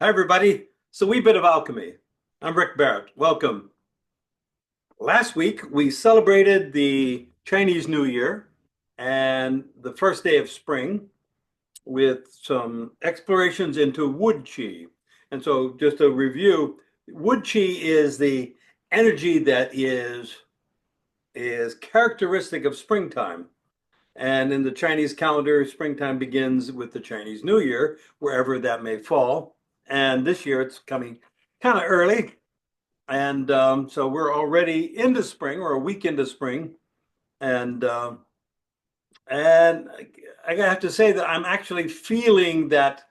Hi, everybody. So, wee bit of alchemy. I'm Rick Barrett. Welcome. Last week, we celebrated the Chinese New Year and the first day of spring with some explorations into wood chi. And so, just a review, wood chi is the energy that is characteristic of springtime. And in the Chinese calendar, springtime begins with the Chinese New Year, wherever that may fall. And this year, it's coming kind of early. And so we're already into spring or a week into spring. And and I have to say that I'm actually feeling that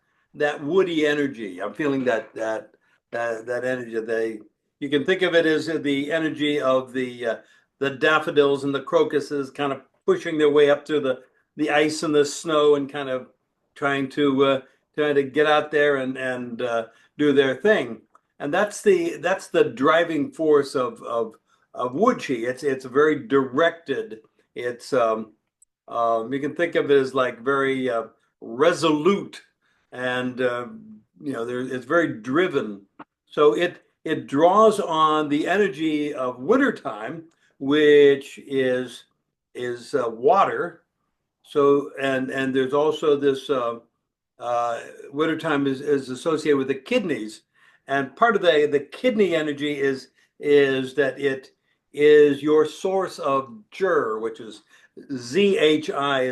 woody energy. I'm feeling that energy. You can think of it as the energy of the daffodils and the crocuses kind of pushing their way up through the ice and the snow and kind of trying to trying to get out there and do their thing. And that's the driving force of wood chi. It's very directed. It's You can think of it as like very resolute, and it's very driven. So it draws on the energy of wintertime, which is water. So and there's also this wintertime is associated with the kidneys, and part of the kidney energy is that it is your source of jur, which is ZHI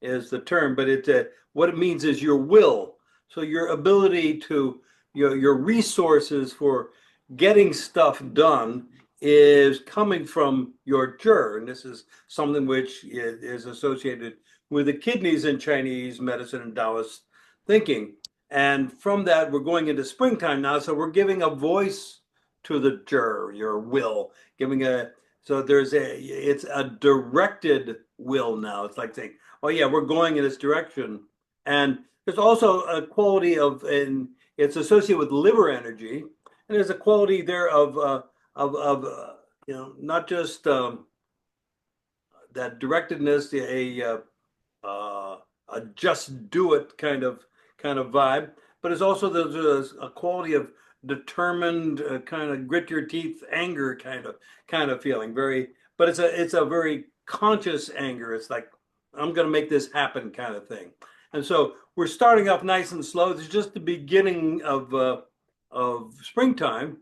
is the term, but what it means is your will. So your ability to your resources for getting stuff done is coming from your jur, and this is something which is associated with the kidneys in Chinese medicine and Taoist thinking. And from that, we're going into springtime now, so we're giving a voice to the jur, your will, giving a so it's a directed will now. It's like saying, "Oh yeah, we're going in this direction." And there's also a quality and it's associated with liver energy, and there's a quality there of not just that directedness, a just do it kind of vibe, but it's also there's a quality of determined kind of grit your teeth anger kind of feeling. But it's a very conscious anger. It's like I'm going to make this happen kind of thing. And so we're starting off nice and slow. It's just the beginning of springtime,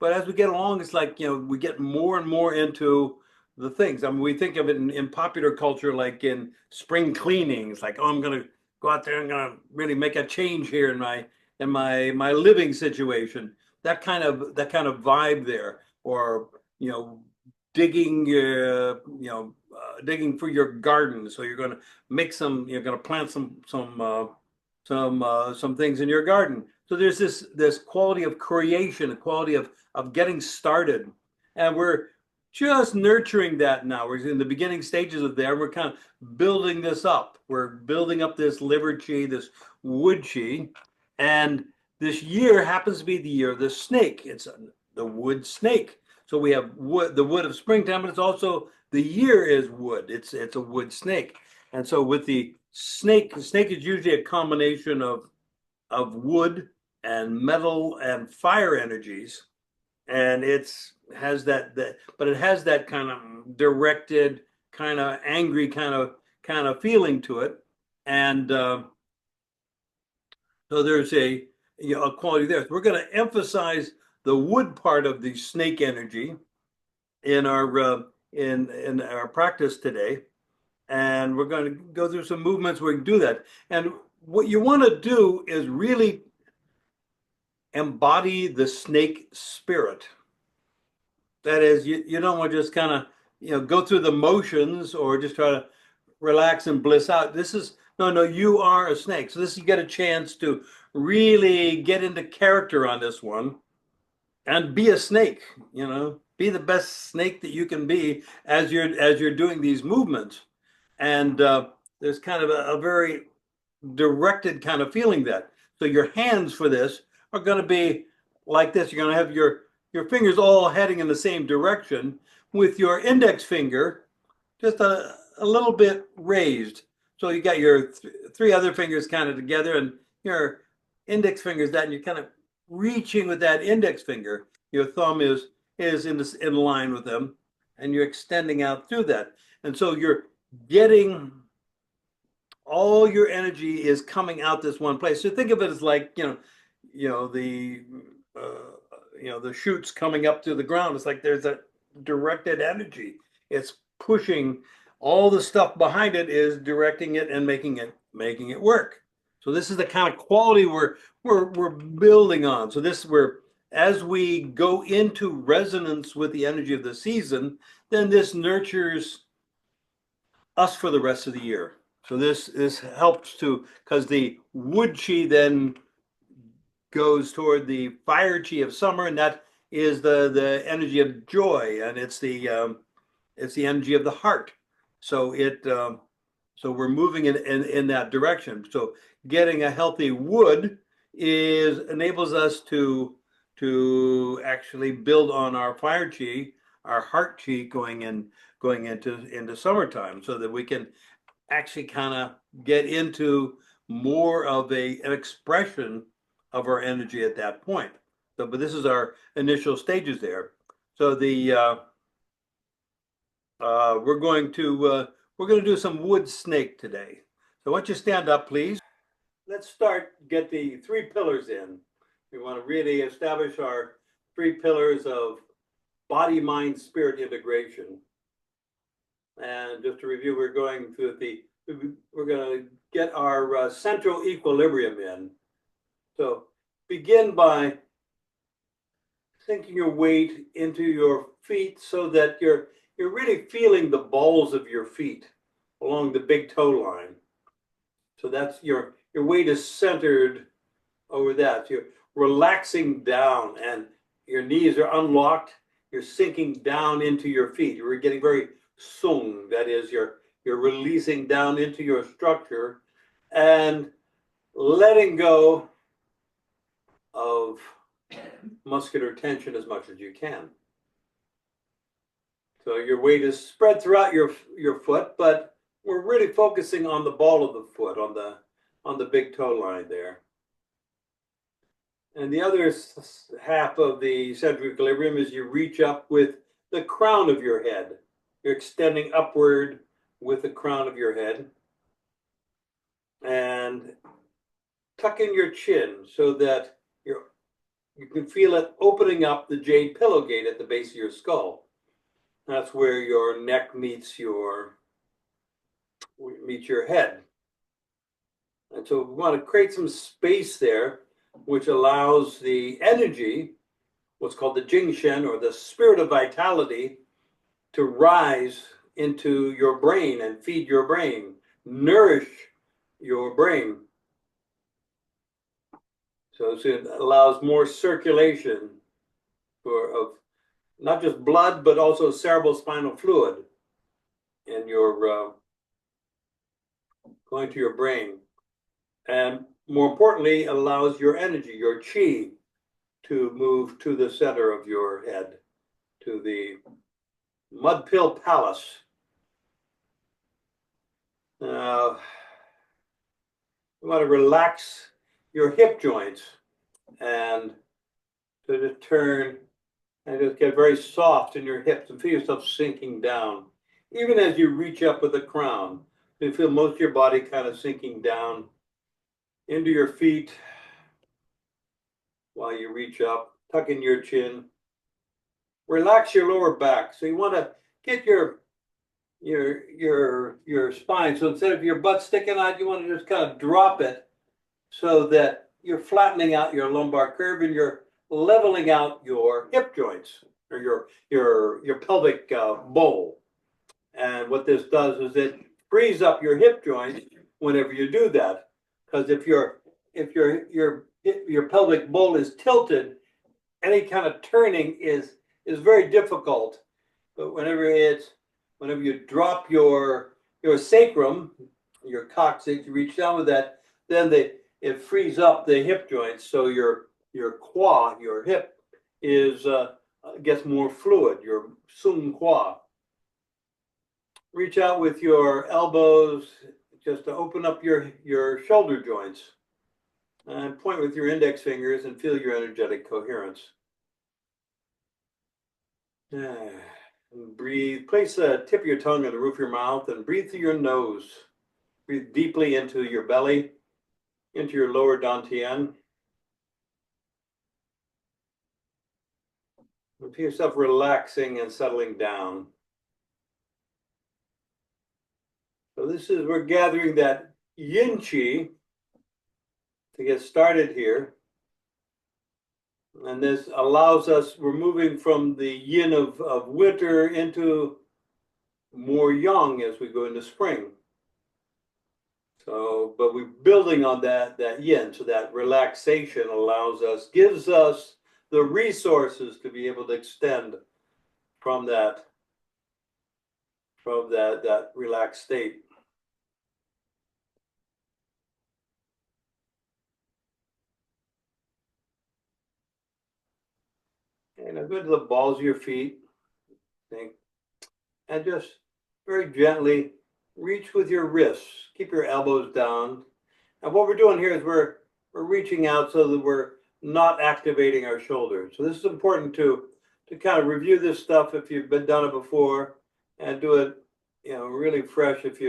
but as we get along, it's like, we get more and more into the things. I mean, we think of it in popular culture, like in spring cleaning. It's like, oh, I'm going to go out there and I'm going to really make a change here in my living situation. That kind of vibe there, or digging, digging for your garden. So you're going to you're going to plant some things in your garden. So there's this quality of creation, a quality of getting started, and we're just nurturing that now. We're in the beginning stages of there. We're kind of building this up. We're building up this liver chi, this wood chi, and this year happens to be the year of the snake. It's the wood snake. So we have wood, the wood of springtime, but it's also the year is wood. It's a wood snake, and so with the snake is usually a combination of wood and metal and fire energies, and it's has but it has that kind of directed, kind of angry, kind of feeling to it, and so there's a quality there. So we're going to emphasize the wood part of the snake energy in our practice today, and we're going to go through some movements where we can do that. And what you want to do is really embody the snake spirit. That is, you don't want to just kind of go through the motions or just try to relax and bliss out. This is no, you are a snake. So you get a chance to really get into character on this one and be a snake. Be the best snake that you can be as you're doing these movements. And there's kind of a very directed kind of feeling that. So your hands for this are going to be like this. You're going to have your fingers all heading in the same direction, with your index finger just a little bit raised. So you got your three other fingers kind of together, and your index finger is that, and you're kind of reaching with that index finger. Your thumb is in line with them, and you're extending out through that. And so you're getting all your energy is coming out this one place. So think of it as like, the the shoots coming up to the ground. It's like there's a directed energy. It's pushing all the stuff behind it, is directing it and making it work. So this is the kind of quality we're building on. So as we go into resonance with the energy of the season, then this nurtures us for the rest of the year. So this helps because the wood chi then goes toward the fire chi of summer, and that is the energy of joy, and it's the energy of the heart. So so we're moving in that direction. So getting a healthy wood enables us to actually build on our fire chi, our heart chi going into summertime, so that we can actually kind of get into more of an expression of our energy at that point. So, but this is our initial stages there. So we're going to do some wood snake today. So why don't you stand up, please? Let's get the 3 pillars in. We want to really establish our 3 pillars of body, mind, spirit integration. And just to review, we're going to get our central equilibrium in. So begin by sinking your weight into your feet so that you're really feeling the balls of your feet along the big toe line. So that's your weight is centered over that. You're relaxing down and your knees are unlocked. You're sinking down into your feet. You're getting very sung. That is, you're releasing down into your structure and letting go of muscular tension as much as you can. So your weight is spread throughout your foot, but we're really focusing on the ball of the foot, on the big toe line there. And the other half of the central equilibrium is you reach up with the crown of your head. You're extending upward with the crown of your head. And tuck in your chin so that you can feel it opening up the jade pillow gate at the base of your skull. That's where your neck meets your head. And so we want to create some space there, which allows the energy, what's called the Jingshen, or the spirit of vitality, to rise into your brain and feed your brain, nourish your brain. So it allows more circulation of not just blood, but also cerebrospinal fluid in your going to your brain. And more importantly, it allows your energy, your chi, to move to the center of your head, to the mud pill palace. Now, you want to relax your hip joints and to just turn and just get very soft in your hips and feel yourself sinking down. Even as you reach up with the crown, you feel most of your body kind of sinking down into your feet while you reach up, tuck in your chin. Relax your lower back. So you want to get your spine. So instead of your butt sticking out, you want to just kind of drop it so that you're flattening out your lumbar curve and you're leveling out your hip joints or your pelvic bowl. And what this does is it frees up your hip joints whenever you do that. Because if your pelvic bowl is tilted, any kind of turning is very difficult. But whenever you drop your sacrum, your coccyx, you reach down with that, then it frees up the hip joints, so your qua, your hip, gets more fluid. Your sung qua. Reach out with your elbows just to open up your shoulder joints, And point with your index fingers and feel your energetic coherence. And breathe. Place the tip of your tongue on the roof of your mouth and breathe through your nose. Breathe deeply into your belly, into your lower dantian. And feel yourself relaxing and settling down. So we're gathering that yin qi to get started here. And this allows us, we're moving from the yin of winter into more yang as we go into spring. So, but we're building on that yin, so that relaxation gives us the resources to be able to extend from that relaxed state. And now go to the balls of your feet, and just very gently reach with your wrists. Keep your elbows down. And what we're doing here is we're reaching out so that we're not activating our shoulders. So this is important to kind of review this stuff if you've done it before, and do it, really fresh if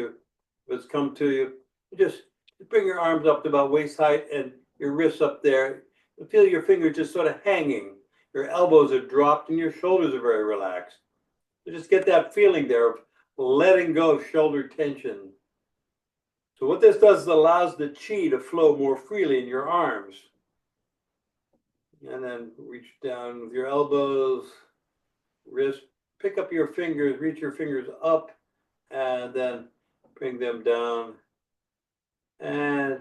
it's come to you. Just bring your arms up to about waist height and your wrists up there. And feel your fingers just sort of hanging. Your elbows are dropped and your shoulders are very relaxed. So just get that feeling there of letting go of shoulder tension. So what this does is allows the qi to flow more freely in your arms. And then reach down with your elbows, wrist, pick up your fingers, reach your fingers up, and then bring them down and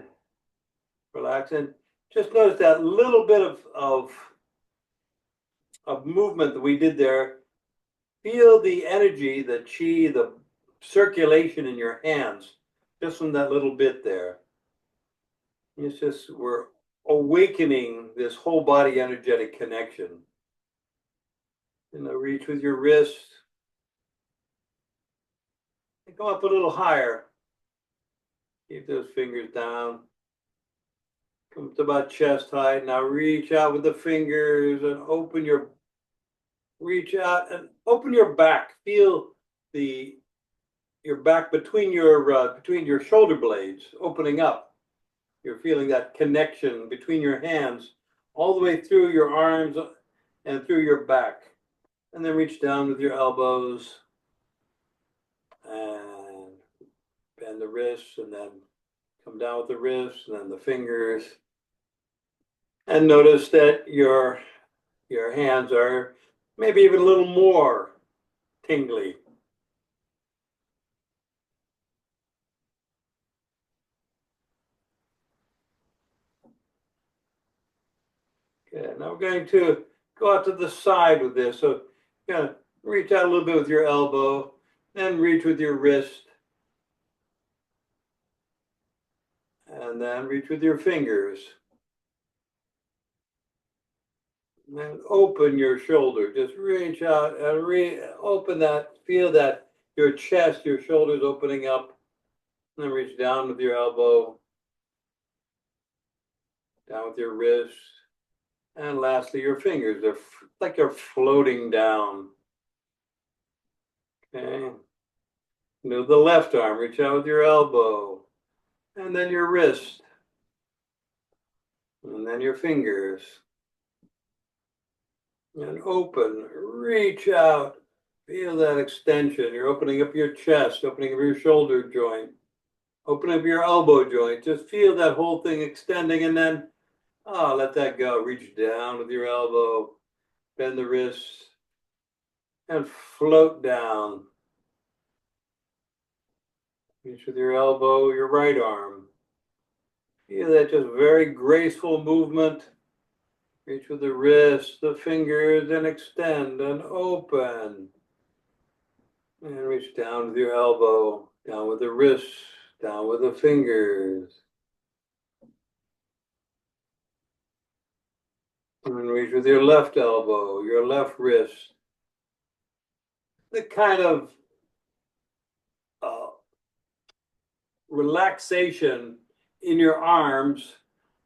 relax. And just notice that little bit of movement that we did there. Feel the energy, the qi, the circulation in your hands, just from that little bit there. It's just, we're awakening this whole body energetic connection. Reach with your wrist. And go up a little higher. Keep those fingers down. Come to about chest height. Now reach out with the fingers and reach out and open your back. Feel your back between your shoulder blades opening up. You're feeling that connection between your hands all the way through your arms and through your back. And then reach down with your elbows and bend the wrists, and then come down with the wrists and then the fingers. And notice that your hands are maybe even a little more tingly. Okay, now we're going to go out to the side with this. So kind of reach out a little bit with your elbow, then reach with your wrist, and then reach with your fingers. And open your shoulder. Just reach out and open that. Feel that your chest, your shoulders opening up. And then reach down with your elbow, down with your wrist. And lastly, your fingers. They're like they're floating down. Okay. Move the left arm. Reach out with your elbow. And then your wrist. And then your fingers. And open. Reach out. Feel that extension. You're opening up your chest, opening up your shoulder joint, opening up your elbow joint. Just feel that whole thing extending, and then let that go. Reach down with your elbow, bend the wrists, and float down. Reach with your elbow, your right arm. Feel that just very graceful movement. Reach with the wrist, the fingers, and extend and open. And reach down with your elbow, down with the wrists, down with the fingers. And reach with your left elbow, your left wrist. The kind of relaxation in your arms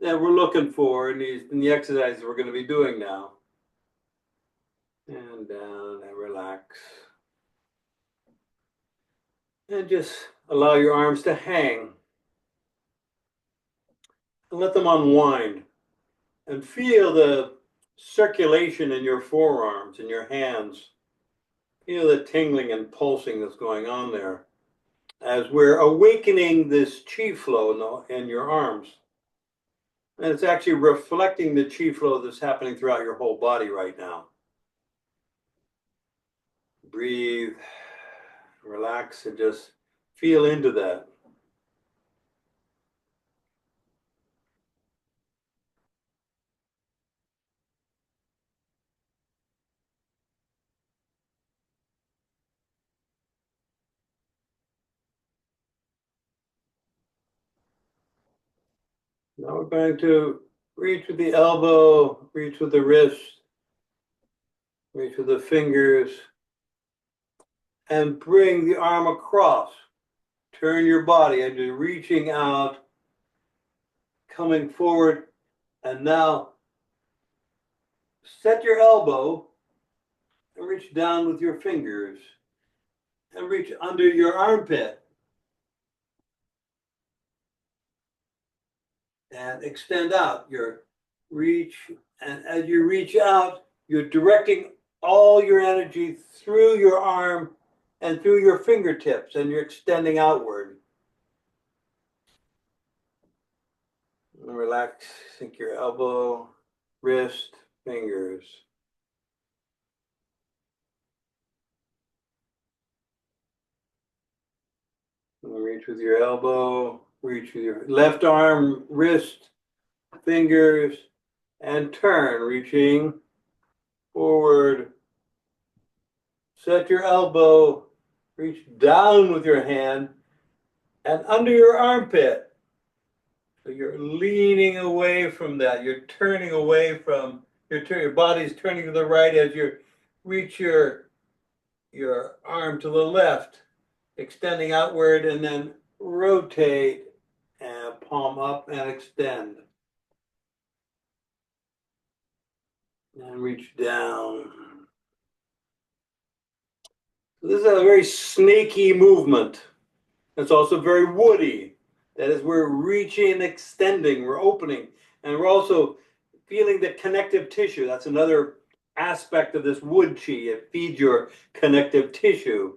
that we're looking for in the exercises we're going to be doing now. And down and relax. And just allow your arms to hang. And let them unwind. And feel the circulation in your forearms and your hands. Feel the tingling and pulsing that's going on there as we're awakening this chi flow in your arms. And it's actually reflecting the chi flow that's happening throughout your whole body right now. Breathe, relax, and just feel into that. Now we're going to reach with the elbow, reach with the wrist, reach with the fingers, and bring the arm across. Turn your body and you're reaching out, coming forward, and now set your elbow and reach down with your fingers and reach under your armpit and extend out your reach. And as you reach out, you're directing all your energy through your arm and through your fingertips, and you're extending outward. And relax, sink your elbow, wrist, fingers. And reach with your elbow, reach with your left arm, wrist, fingers, and turn, reaching forward. Set your elbow, reach down with your hand and under your armpit. So you're leaning away from that. You're turning away from, your body's turning to the right as you reach your arm to the left, extending outward, and then rotate and palm up and extend. And reach down. This is a very snaky movement. It's also very woody. That is, we're reaching, extending, we're opening, and we're also feeling the connective tissue. That's another aspect of this wood chi. It feeds your connective tissue.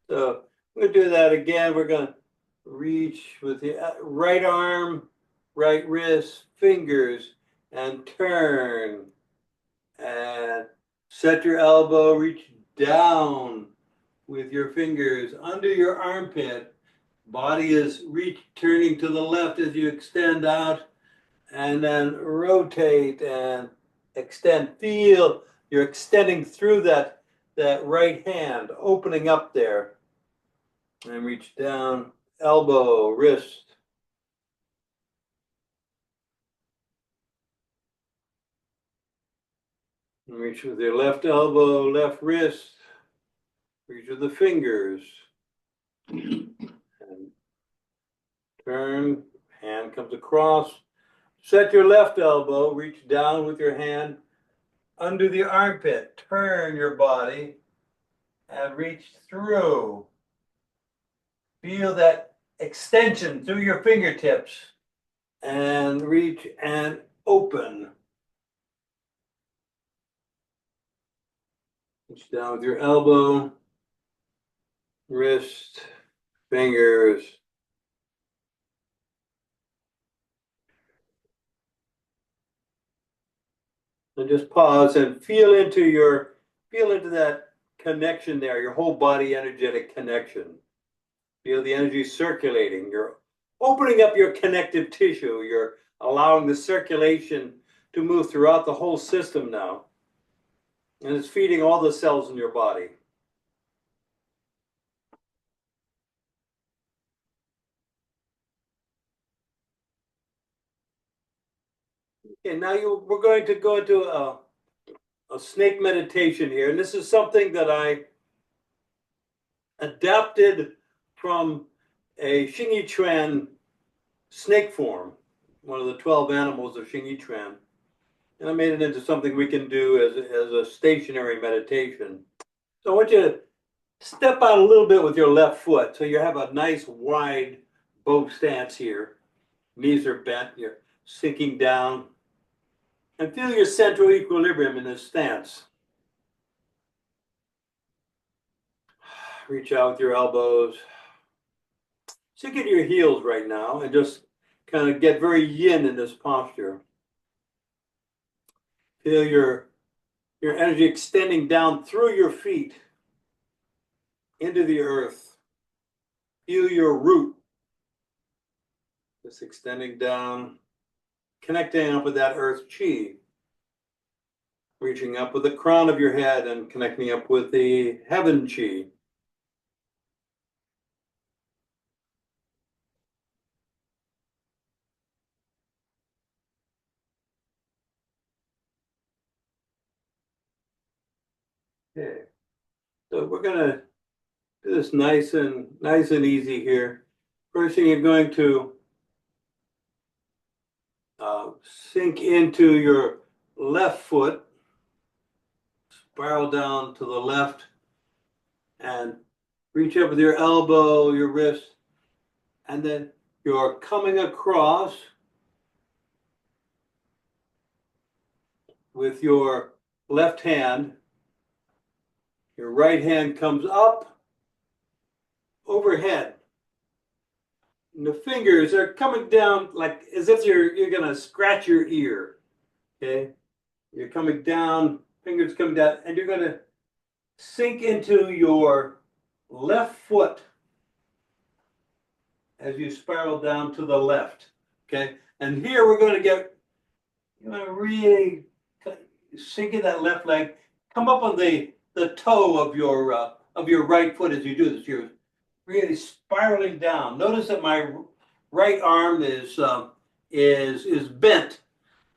So we're going to do that again. We're going to reach with the right arm, right wrist, fingers, and turn. And set your elbow, reach down with your fingers under your armpit. Body is turning to the left as you extend out, and then rotate and extend. Feel you're extending through that right hand, opening up there. And reach down, elbow, wrist. And reach with your left elbow, left wrist. Reach with the fingers. And turn, hand comes across. Set your left elbow, reach down with your hand under the armpit. Turn your body and reach through. Feel that extension through your fingertips and reach and open. Reach down with your elbow, wrist, fingers. And just pause and feel into that connection there, your whole body energetic connection. Feel the energy circulating. You're opening up your connective tissue. You're allowing the circulation to move throughout the whole system now. And it's feeding all the cells in your body. Okay, now we're going to go into a snake meditation here. And this is something that I adapted from a Xing Yi Quan snake form. one of the 12 animals of Xing and I made it into something we can do as a stationary meditation. So I want you to step out a little bit with your left foot. So you have a nice wide bow stance here. Knees are bent, you're sinking down. And feel your central equilibrium in this stance. Reach out with your elbows. Sink into your heels right now and just kind of get very yin in this posture. Feel your energy extending down through your feet into the earth. Feel your root just extending down, connecting up with that earth chi. Reaching up with the crown of your head and connecting up with the heaven chi. Okay, so we're gonna do this nice and easy here. First thing, you're going to sink into your left foot, spiral down to the left, and reach up with your elbow, your wrist, and then you're coming across with your left hand. Your right hand comes up overhead. And the fingers are coming down like as if you're gonna scratch your ear. Okay? You're coming down, fingers coming down, and you're gonna sink into your left foot as you spiral down to the left. Okay? And here we're gonna get, you know, really sink in that left leg, come up on the toe of your right foot as you do this. You're really spiraling down. Notice that my right arm is bent.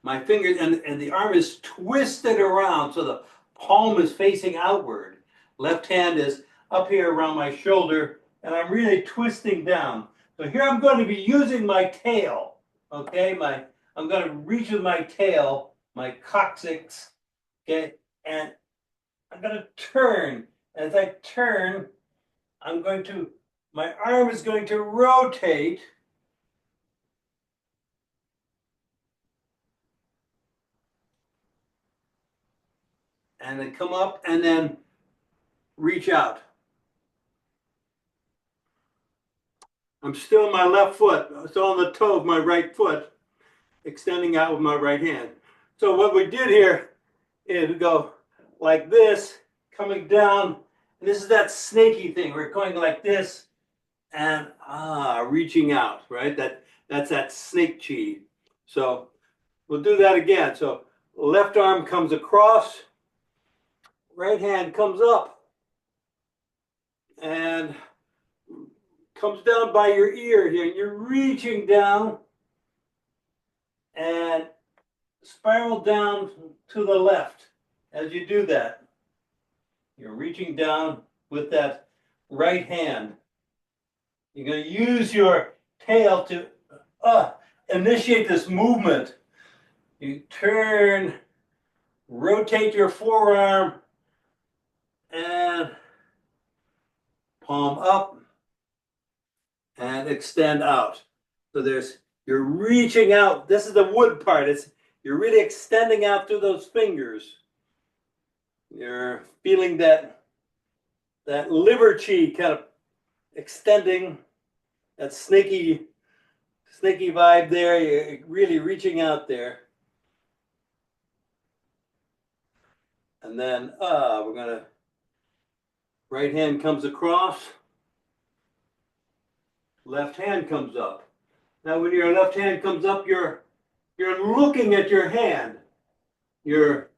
My fingers and the arm is twisted around, so the palm is facing outward. Left hand is up here around my shoulder, and I'm really twisting down. So here I'm going to be using my tail. Okay, I'm going to reach with my tail, my coccyx. Okay, and I'm going to turn. As I turn, my arm is going to rotate. And then come up and then reach out. I'm still on my left foot, still on the toe of my right foot, extending out with my right hand. So what we did here is we go like this, coming down. And this is that snaky thing. We're going like this and reaching out, right? That's that snake chi. So we'll do that again. So left arm comes across, right hand comes up and comes down by your ear here. You're reaching down and spiral down to the left as you do that. You're reaching down with that right hand. You're going to use your tail to initiate this movement. You turn, rotate your forearm, and palm up and extend out. So you're reaching out. This is the wood part. You're really extending out through those fingers. You're feeling that liver chi kind of extending, that snaky vibe there. You're really reaching out there. And then we're gonna, right hand comes across, left hand comes up. Now when your left hand comes up, you're looking at your hand. Your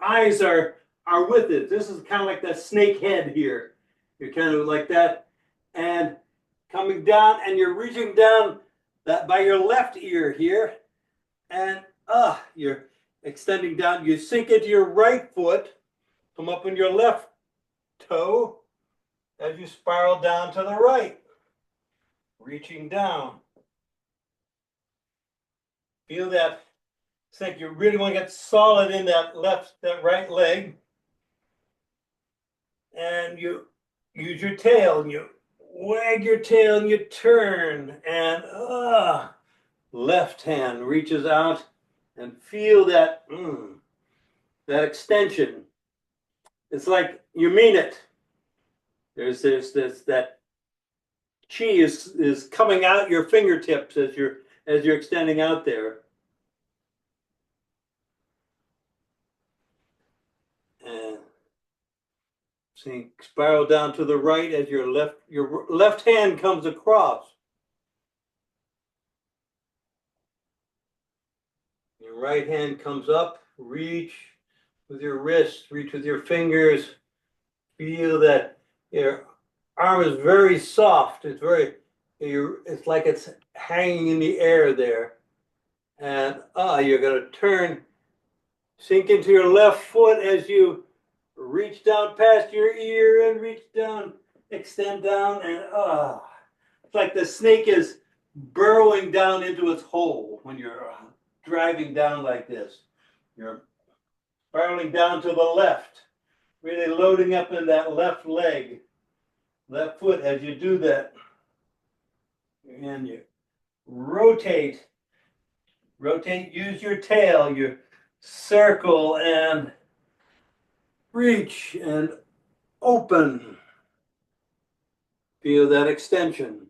eyes are with it. This is kind of like that snake head here. You're kind of like that, and coming down, and you're reaching down that by your left ear here, and you're extending down. You sink into your right foot, come up on your left toe as you spiral down to the right, reaching down. Feel that. It's like you really want to get solid in that right leg. And you use your tail and you wag your tail and you turn and left hand reaches out and feel that that extension. It's like you mean it. There's that chi is coming out your fingertips as you're extending out there. And spiral down to the right as your left hand comes across. Your right hand comes up, reach with your wrist, reach with your fingers. Feel that your arm is very soft. It's like it's hanging in the air there. And you're going to turn, sink into your left foot as you reach down past your ear and reach down, extend down, and it's like the snake is burrowing down into its hole when you're driving down like this. You're spiraling down to the left, really loading up in that left leg, left foot as you do that. And you rotate, use your tail, you circle and reach and open. Feel that extension.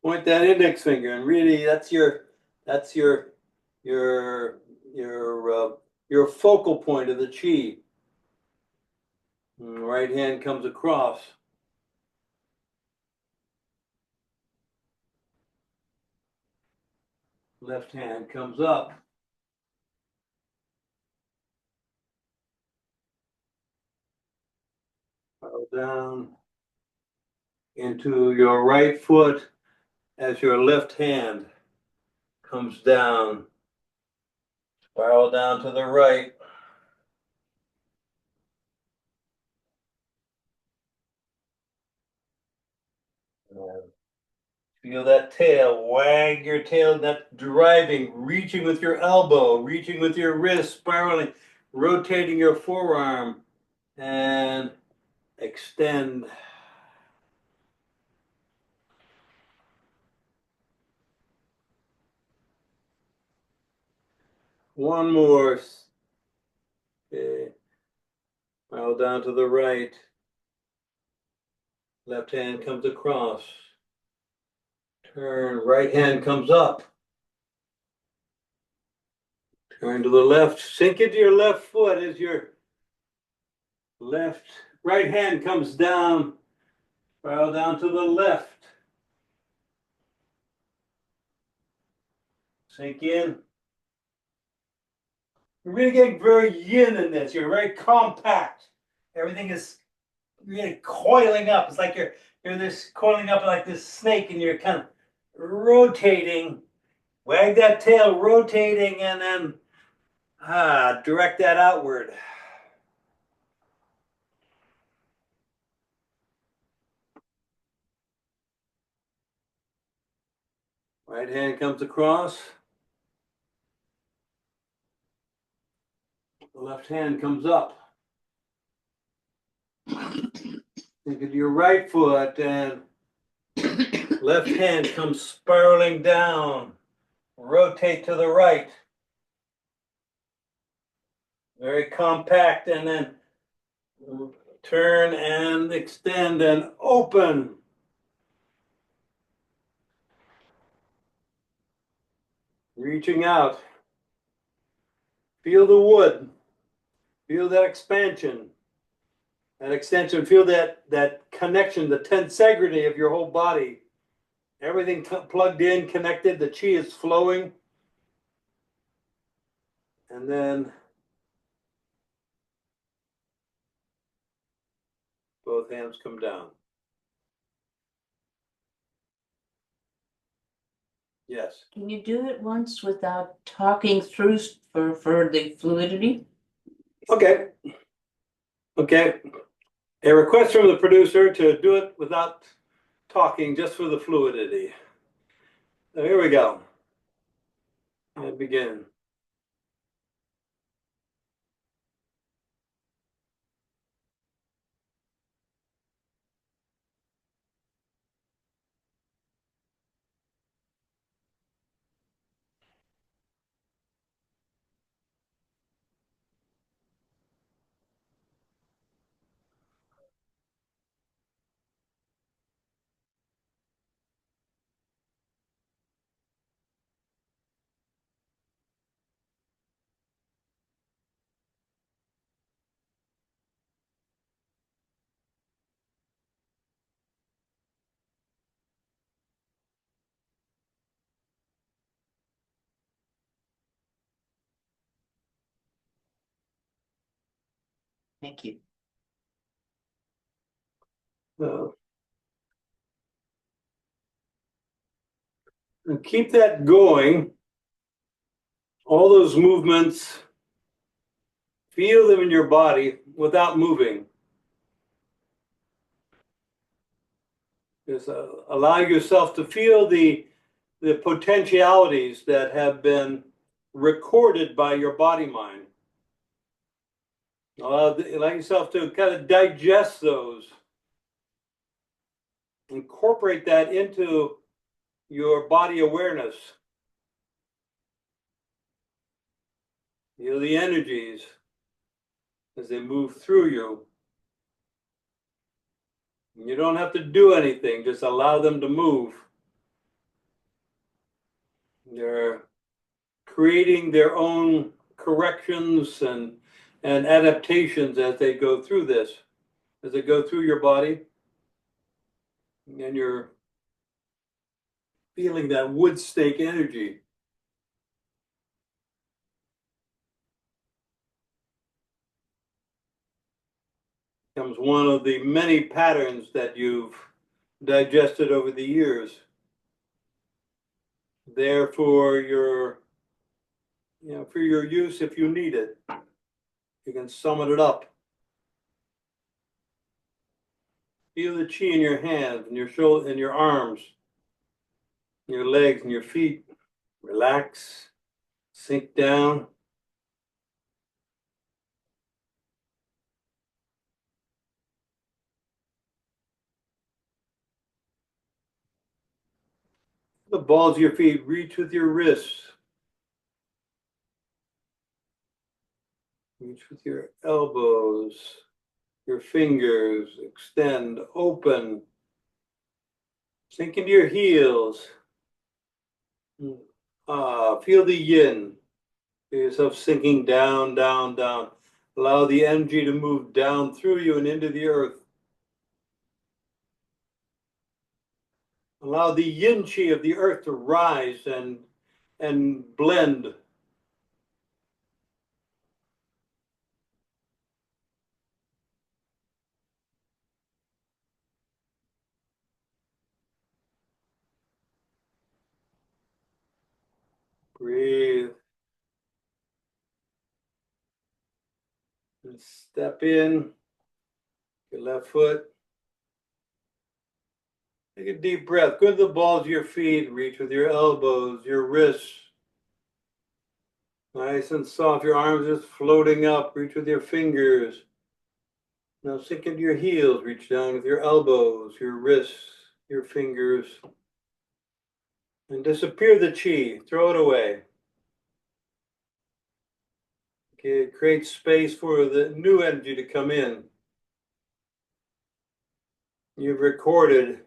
Point that index finger and really that's your focal point of the chi. And the right hand comes across. Left hand comes up. Go down into your right foot as your left hand comes down. Spiral down to the right. Feel that tail, wag your tail, that driving, reaching with your elbow, reaching with your wrist, spiraling, rotating your forearm, and extend. One more. Okay. Spiral down to the right. Left hand comes across. Turn, right hand comes up. Turn to the left, sink into your left foot as your right hand comes down. Spiral down to the left. Sink in. You're really getting very yin in this. You're very compact. Everything is really coiling up. It's like you're this coiling up like this snake and you're kind of rotating. Wag that tail, rotating, and then direct that outward. Right hand comes across. The left hand comes up. Think of your right foot and left hand comes spiraling down. Rotate to the right. Very compact, and then turn and extend and open. Reaching out. Feel the wood. Feel that expansion. That extension. Feel that connection, the tensegrity of your whole body. Everything plugged in, connected. The chi is flowing. And then both hands come down. Yes. Can you do it once without talking through for the fluidity? Okay. Okay. A request from the producer to do it without talking, just for the fluidity. So here we go. And begin. Thank you. And keep that going. All those movements, feel them in your body without moving. Just allow yourself to feel the potentialities that have been recorded by your body mind. Allow yourself to kind of digest those. Incorporate that into your body awareness. Feel the energies as they move through you. You don't have to do anything, just allow them to move. They're creating their own corrections and adaptations as they go through this, as they go through your body. And you're feeling that wood stake energy. Becomes one of the many patterns that you've digested over the years. There for your, for your use if you need it. You can summon it up. Feel the chi in your hands and your shoulder and your arms, your legs and your feet. Relax, sink down. The balls of your feet reach with your wrists. Reach with your elbows, your fingers, extend, open. Sink into your heels. Feel the yin. Feel yourself sinking down, down, down. Allow the energy to move down through you and into the earth. Allow the yin chi of the earth to rise and blend. Breathe. And step in. Your left foot. Take a deep breath. Go to the balls of your feet. Reach with your elbows, your wrists. Nice and soft. Your arms just floating up. Reach with your fingers. Now sink into your heels. Reach down with your elbows, your wrists, your fingers. And disappear the chi. Throw it away. Okay, create space for the new energy to come in. You've recorded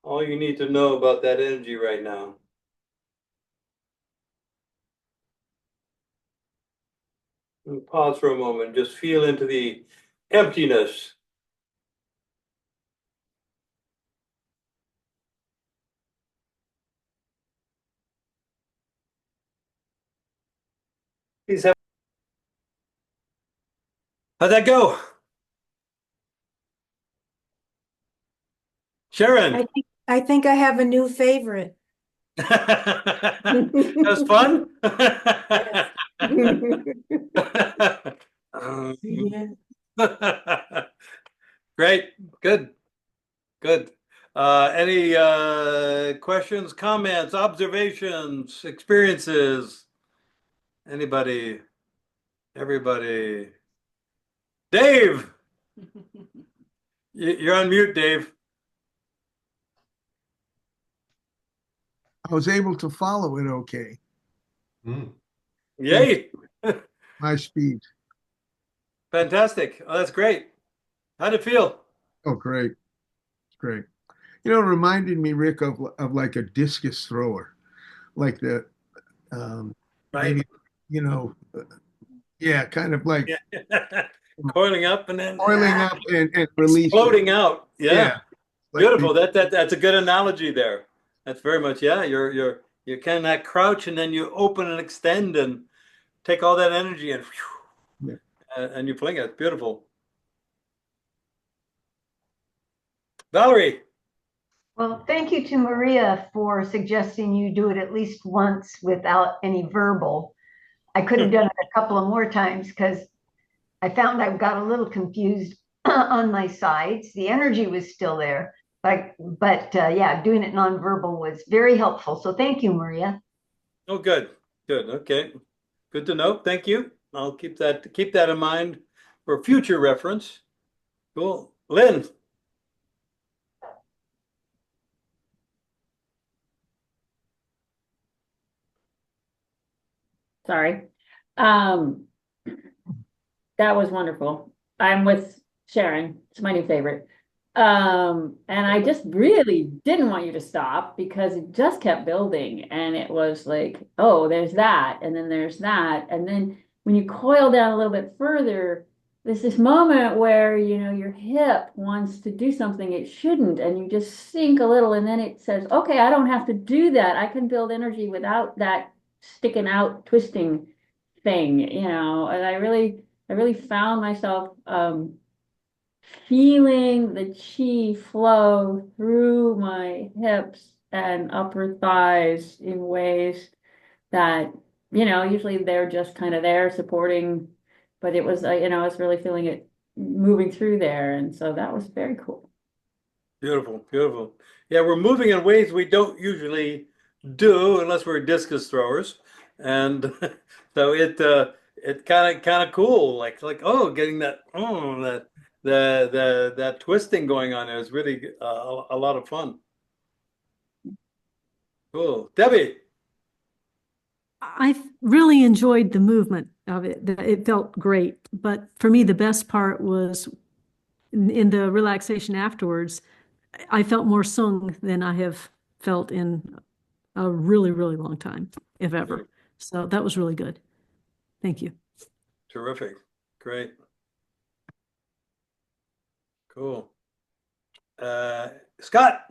all you need to know about that energy right now. And pause for a moment. Just feel into the emptiness. Please have. How'd that go? Sharon. I think I have a new favorite. That was fun? Yeah. Great, good, good. Any questions, comments, observations, experiences? Anybody? Everybody? Dave, you're on mute, Dave. I was able to follow it okay, Yay, my speed. fantastic. Oh, that's great. How'd it feel? Oh, great. Great. You know, it reminded me, Rick, of like a discus thrower, like the Right? maybe, you know, yeah, kind of like Yeah. Coiling up and then oiling up and releasing. exploding out. Yeah. Yeah. Like Beautiful. That's a good analogy there. That's very much, yeah. You're kind of that crouch and then you open and extend and take all that energy and Yeah. and you fling it. Beautiful. Valerie. Well, thank you to Maria for suggesting you do it at least once without any verbal. I could have done it a couple of more times because I found I got a little confused on my sides. The energy was still there, but yeah, doing it nonverbal was very helpful. So thank you, Maria. Oh, good. Good. Okay. Good to know. Thank you. I'll keep that in mind for future reference. Cool. Lynn. Sorry. That was wonderful. I'm with Sharon. It's my new favorite. And I just really didn't want you to stop because it just kept building. And it was like, oh, there's that. And then there's that. And then when you coil down a little bit further, there's this moment where, your hip wants to do something it shouldn't. And you just sink a little. And then it says, okay, I don't have to do that. I can build energy without that sticking out, twisting thing, and I really found myself feeling the chi flow through my hips and upper thighs in ways that, usually they're just kind of there supporting, but it was, I was really feeling it moving through there. And so that was very cool. Beautiful, beautiful. Yeah, we're moving in ways we don't usually do unless we're discus throwers, and so it kind of cool, like oh, getting that twisting going on there is really a lot of fun. Cool, Debbie. I really enjoyed the movement of it. It felt great. But for me, the best part was in the relaxation afterwards. I felt more sung than I have felt in a really, really long time, if ever. So that was really good. Thank you. Terrific, great, cool. Scott.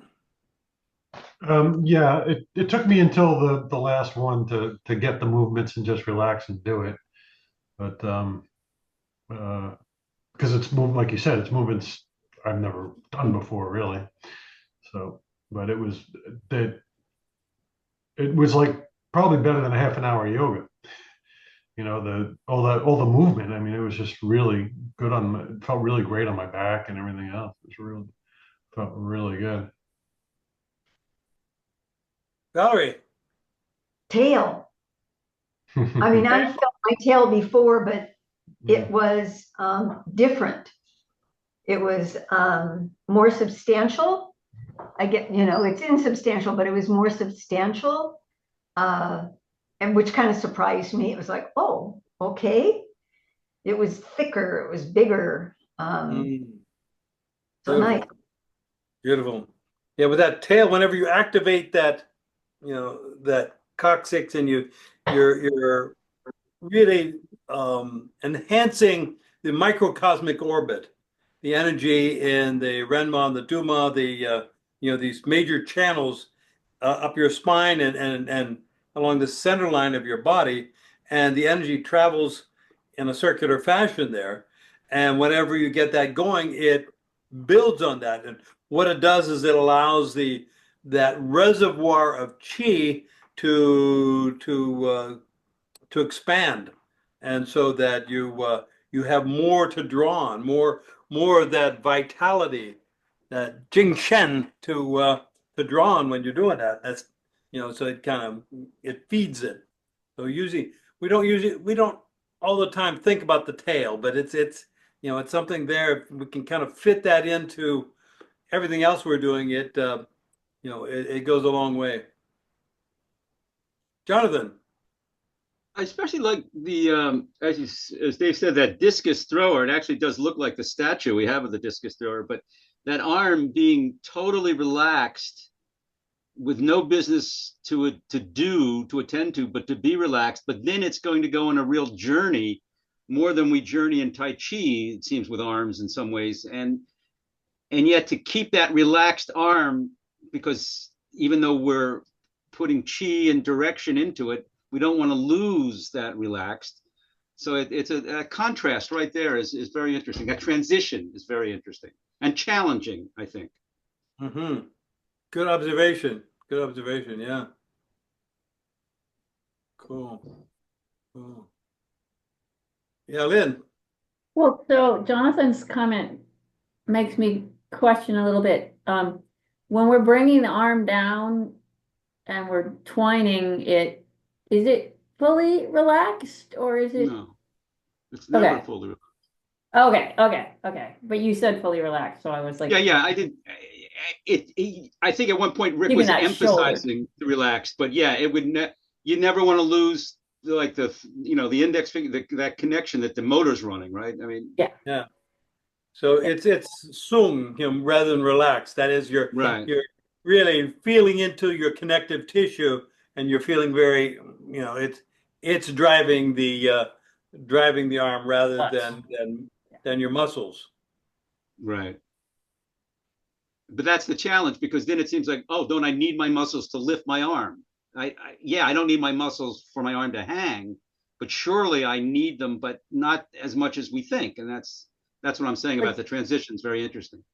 Yeah, it took me until the last one to get the movements and just relax and do it. But because it's movement, like you said, it's movements I've never done before, really. So, but that it was like probably better than a half an hour yoga. All the movement. I mean, it was just really good it felt really great on my back and everything else. Felt really good. Valerie. Tail. I mean, I felt my tail before, but it was different. It was more substantial. It's insubstantial, but it was more substantial, and which kind of surprised me. It was like, oh, okay. It was thicker. It was bigger. So Beautiful. nice. Beautiful. Yeah, with that tail, whenever you activate that, that coccyx, and you're really enhancing the microcosmic orbit, the energy in the Renma and the Duma, these major channels up your spine and along the center line of your body, and the energy travels in a circular fashion there. And whenever you get that going, it builds on that. And what it does is it allows that reservoir of chi to expand, and so that you you have more to draw on, more of that vitality, that Jing Shen to draw on when you're doing that. That's so it feeds it. So usually we don't all the time think about the tail, but it's something there. If we can kind of fit that into everything else we're doing, it goes a long way. Jonathan. I especially like the as Dave said, that discus thrower. It actually does look like the statue we have of the discus thrower, but that arm being totally relaxed with no business to attend to, but to be relaxed. But then it's going to go on a real journey, more than we journey in Tai Chi, it seems, with arms in some ways. And yet to keep that relaxed arm, because even though we're putting chi and direction into it, we don't want to lose that relaxed. So it's a contrast right there is very interesting. That transition is very interesting and challenging, I think. Mm-hmm. Good observation. Good observation. Yeah. Cool. Yeah, Lynn. Well, so Jonathan's comment makes me question a little bit. When we're bringing the arm down and we're twining it, is it fully relaxed or is it? No, it's never Okay. fully Okay. But you said fully relaxed, so I was like, yeah, I did. I think at one point Rick Even was that emphasizing the relaxed, but yeah, it would you never want to lose the index finger, that connection that the motor's running, right? I mean, Yeah. So it's sung, rather than relaxed. That is you're really feeling into your connective tissue, and you're feeling very, it's driving the arm rather than your muscles. right. But that's the challenge, because then it seems like, oh, don't I need my muscles to lift my arm? I don't need my muscles for my arm to hang, but surely I need them, but not as much as we think. And that's what I'm saying about the transition. It's very interesting.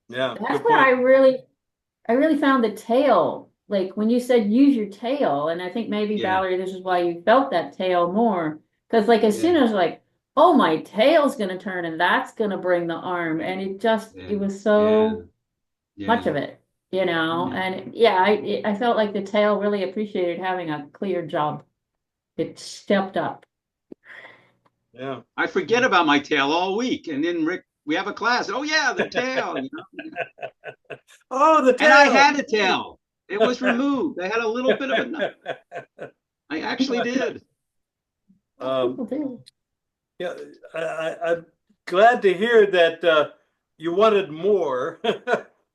Yeah, that's where I really found the tail. Like when you said use your tail, and I think maybe Valerie, this is why you felt that tail more. Because like as soon as like, oh, my tail's gonna turn and that's gonna bring the arm. And it was so much of it, and I felt like the tail really appreciated having a clear job. It stepped up. Yeah. I forget about my tail all week. And then Rick, we have a class. Oh yeah, the tail. Oh, the tail. And I had a tail. It was removed. I had a little bit of it. I actually did. Yeah, I'm glad to hear that you wanted more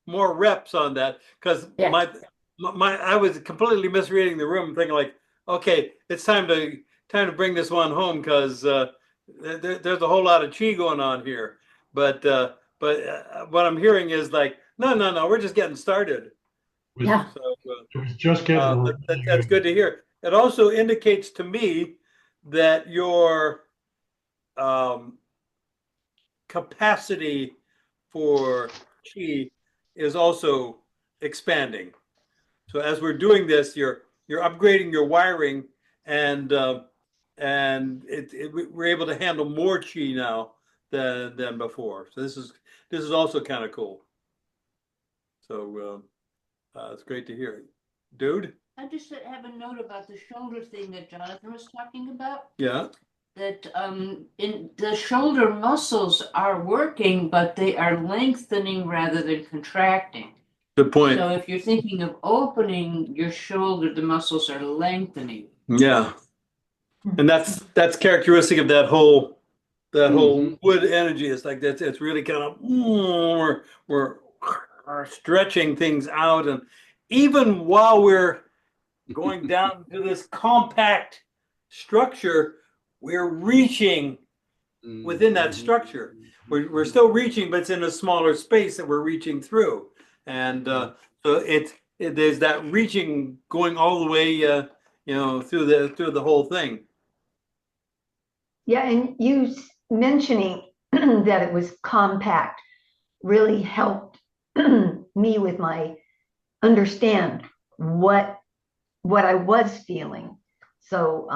more reps on that, because I was completely misreading the room, thinking like, okay, it's time to bring this one home, because there's a whole lot of chi going on here. But what I'm hearing is like, no, we're just getting started. Yeah. So It was just getting. that's good to hear. It also indicates to me that your capacity for chi is also expanding. So as we're doing this, you're upgrading your wiring, and we're able to handle more chi now than before. So this is also kind of cool. So it's great to hear. Dude? I just have a note about the shoulder thing that Jonathan was talking about. Yeah. That in the shoulder muscles are working, but they are lengthening rather than contracting. Good point. So if you're thinking of opening your shoulder, the muscles are lengthening. Yeah. And that's characteristic of that whole wood energy. It's like that. It's really kind of we're stretching things out, and even while we're going down to this compact structure, we're reaching within that structure. We're still reaching, but it's in a smaller space that we're reaching through, and so there's that reaching going all the way, through the whole thing. Yeah, and you mentioning that it was compact really helped me with my understand what I was feeling. So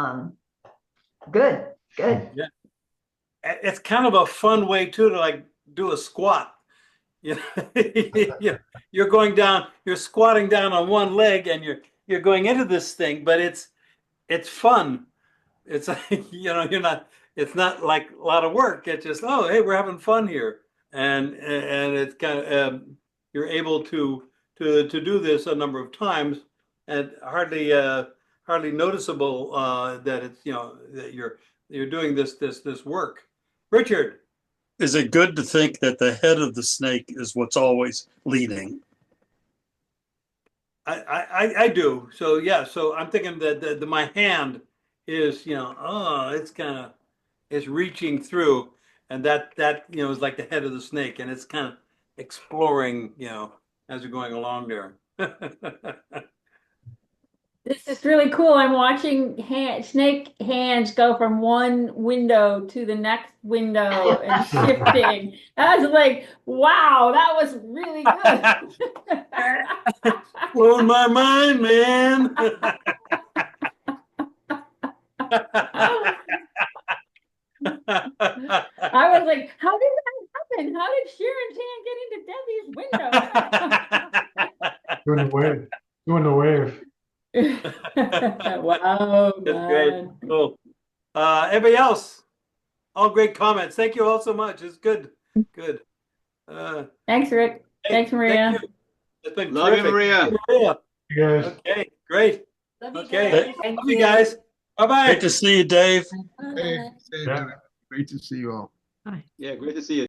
good. Yeah. it's kind of a fun way too to like do a squat. You know, you're going down, you're squatting down on one leg, and you're going into this thing, but it's fun. It's you're not. It's not like a lot of work. It's just, oh, hey, we're having fun here, and it's kind of you're able to do this a number of times, and hardly noticeable that it's that you're doing this work. Richard. Is it good to think that the head of the snake is what's always leading? I do. So yeah, so I'm thinking that my hand is, it's reaching through, and that is like the head of the snake, and it's kind of exploring, as you're going along there. This is really cool. I'm watching snake hands go from one window to the next window and shifting. I was like, wow, that was really good. Blowing my mind, man. I was like, how did that happen? How did Sharon's hand get into Debbie's window? Doing the wave. Wow, That's great. man. Cool. Everybody else? All great comments. Thank you all so much. It's good. Good. Thanks, Rick. Hey, Thanks, Maria. thank you. It's been Love you, terrific. Maria. Maria. You guys. Okay, great. Love you Okay. guys. Love you guys. Bye-bye. Great to see you, Dave. Hey, Yeah. great to see you all. Yeah, great to see you.